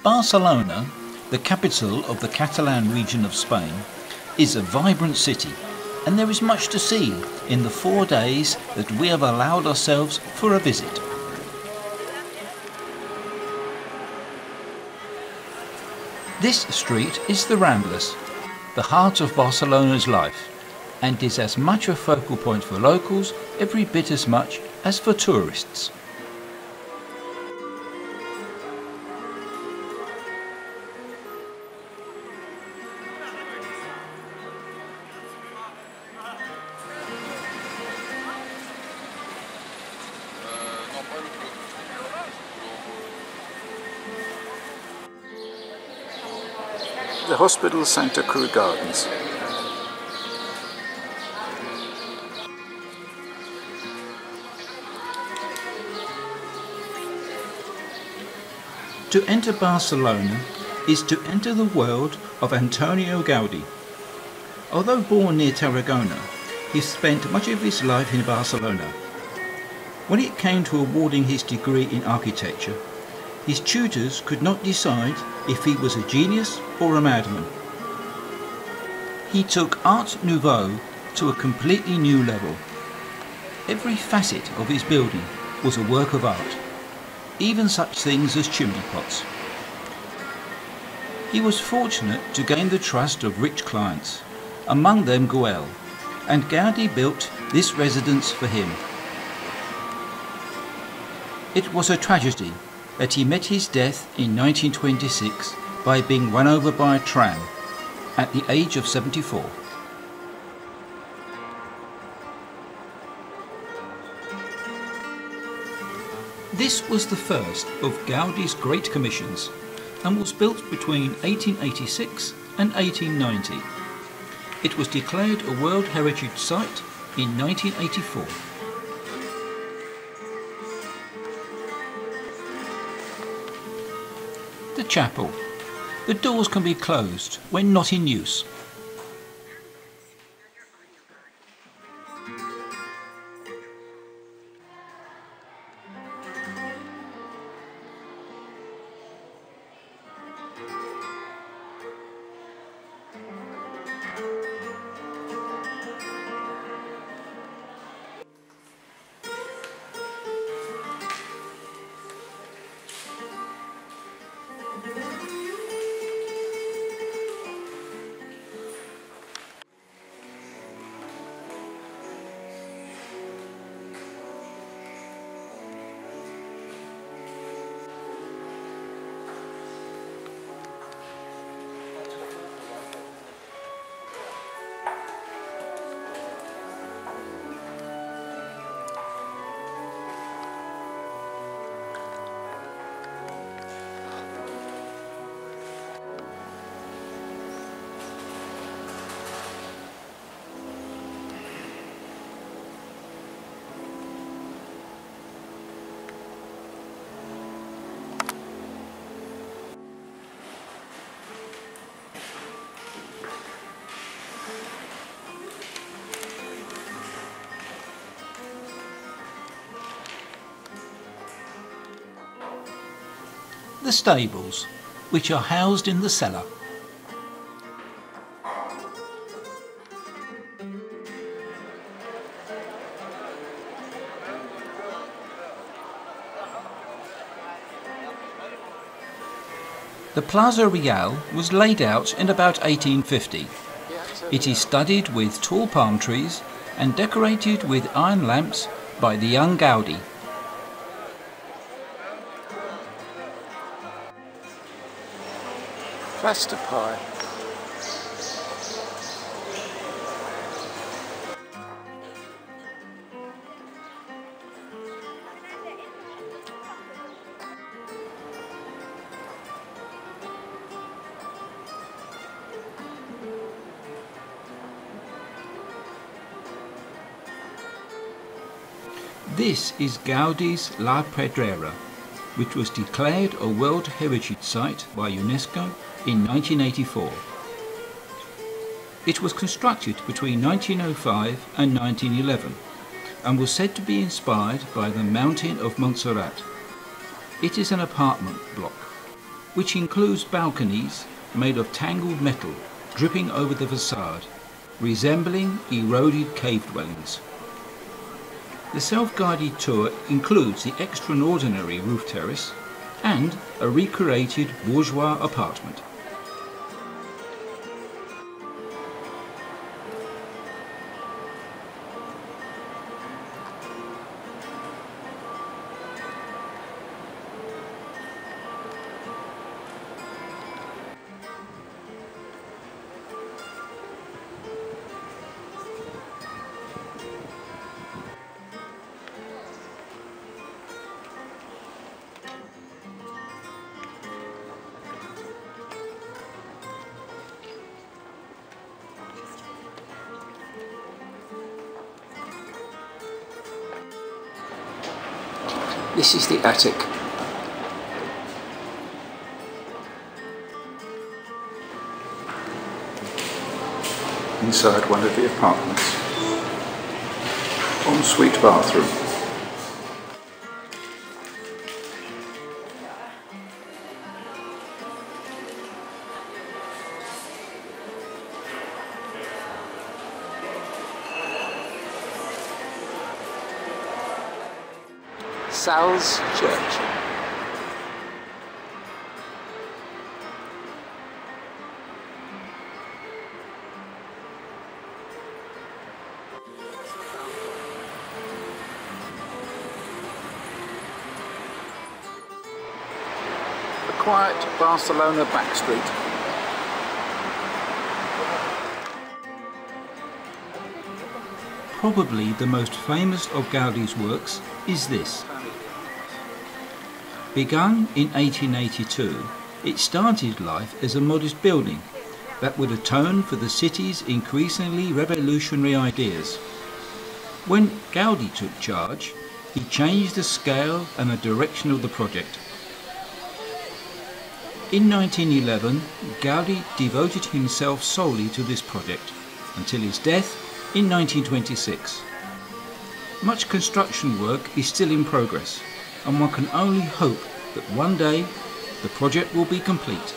Barcelona, the capital of the Catalan region of Spain, is a vibrant city, and there is much to see in the 4 days that we have allowed ourselves for a visit. This street is the Ramblas, the heart of Barcelona's life, and is as much a focal point for locals every bit as much as for tourists. The Hospital Santa Cruz Gardens. To enter Barcelona is to enter the world of Antonio Gaudí. Although born near Tarragona, he spent much of his life in Barcelona. When it came to awarding his degree in architecture, his tutors could not decide if he was a genius or a madman. He took Art Nouveau to a completely new level. Every facet of his building was a work of art, even such things as chimney pots. He was fortunate to gain the trust of rich clients, among them Güell, and Gaudí built this residence for him. It was a tragedy that he met his death in 1926 by being run over by a tram at the age of 74. This was the first of Gaudí's great commissions and was built between 1886 and 1890. It was declared a World Heritage Site in 1984. The chapel. The doors can be closed when not in use. The stables, which are housed in the cellar. The Plaza Real was laid out in about 1850. It is studded with tall palm trees and decorated with iron lamps by the young Gaudí. Plaster pie. This is Gaudí's La Pedrera, which was declared a World Heritage Site by UNESCO in 1984. It was constructed between 1905 and 1911 and was said to be inspired by the mountain of Montserrat. It is an apartment block. which includes balconies made of tangled metal dripping over the facade, resembling eroded cave dwellings. The self-guided tour includes the extraordinary roof terrace and a recreated bourgeois apartment. This is the attic. Inside one of the apartments. Ensuite bathroom. Sal's Church. A quiet Barcelona back street. Probably the most famous of Gaudi's works is this. Begun in 1882, it started life as a modest building that would atone for the city's increasingly revolutionary ideas. When Gaudi took charge, he changed the scale and the direction of the project. In 1911, Gaudi devoted himself solely to this project until his death in 1926. Much construction work is still in progress, and one can only hope that one day the project will be complete.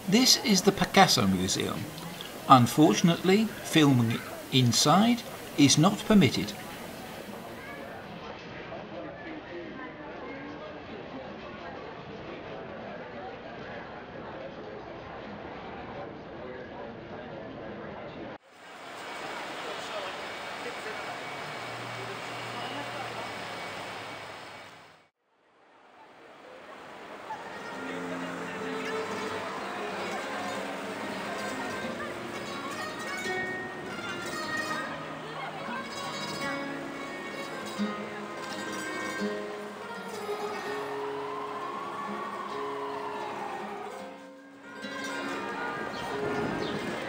This is the Picasso Museum. Unfortunately, filming inside is not permitted.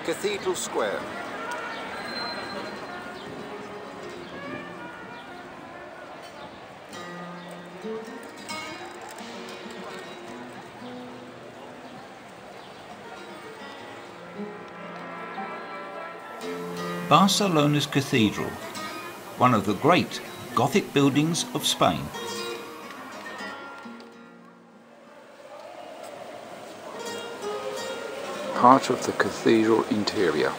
Cathedral Square. Barcelona's cathedral, one of the great Gothic buildings of Spain. Part of the cathedral interior.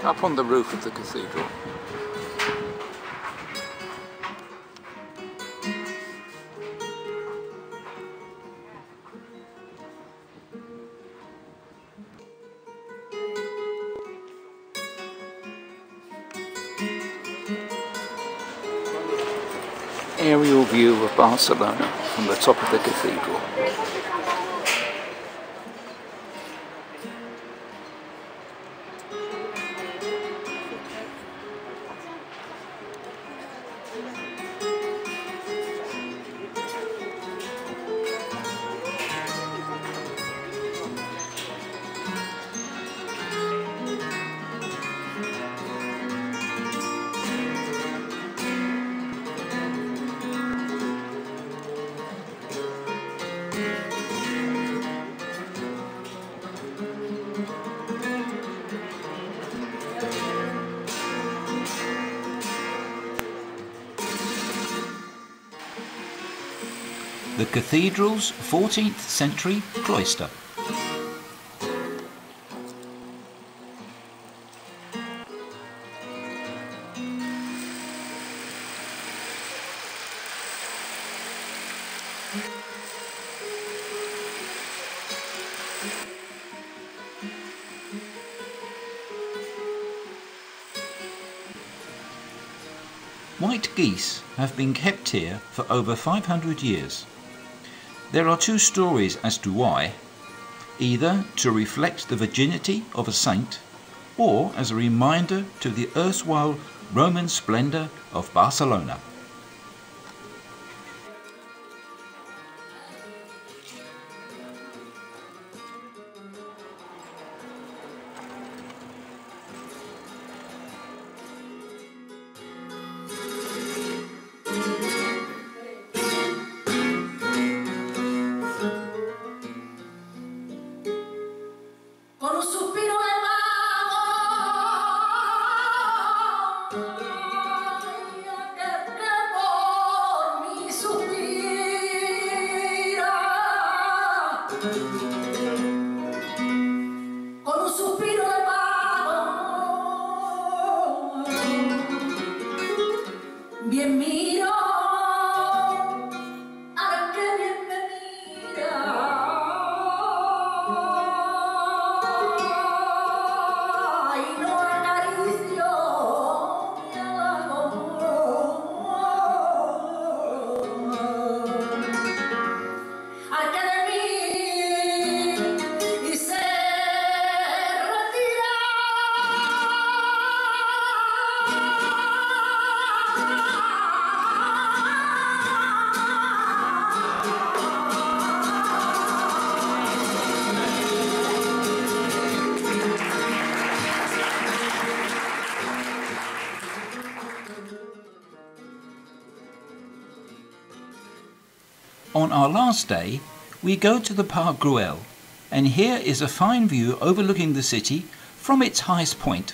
Up on the roof of the cathedral. aerial view of Barcelona from the top of the cathedral. The cathedral's 14th century cloister. White geese have been kept here for over 500 years. There are two stories as to why: either to reflect the virginity of a saint, or as a reminder to the erstwhile Roman splendour of Barcelona. Con un suspiro de pago, que por mí suspira. Con un suspiro de pago, bien miro al que bien me mira. On our last day, we go to the Parc Güell, and here is a fine view overlooking the city from its highest point.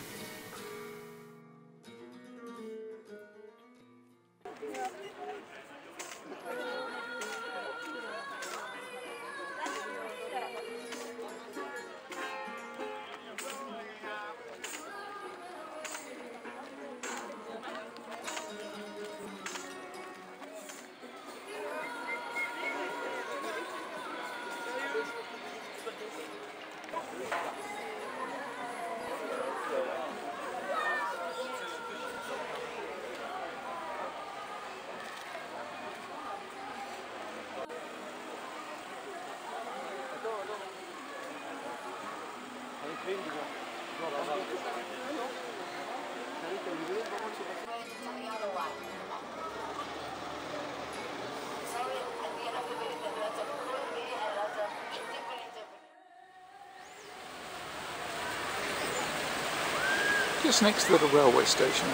Just next to the railway station.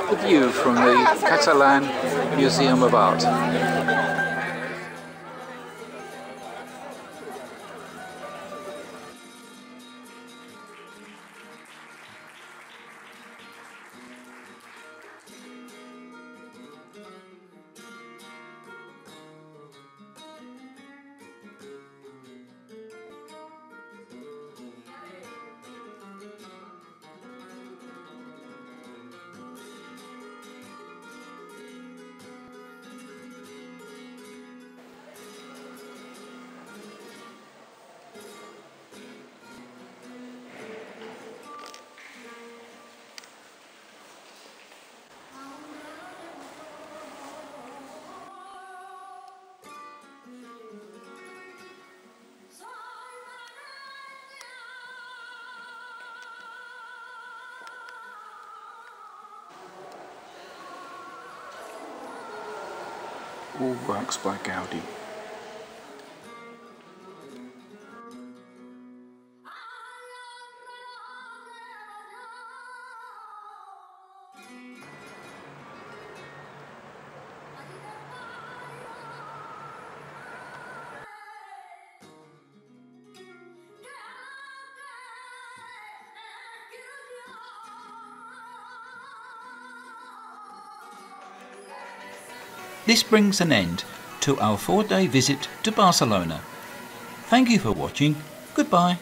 The view from the Catalan Museum of Art. All works by Gaudi. This brings an end to our 4-day visit to Barcelona. Thank you for watching. Goodbye.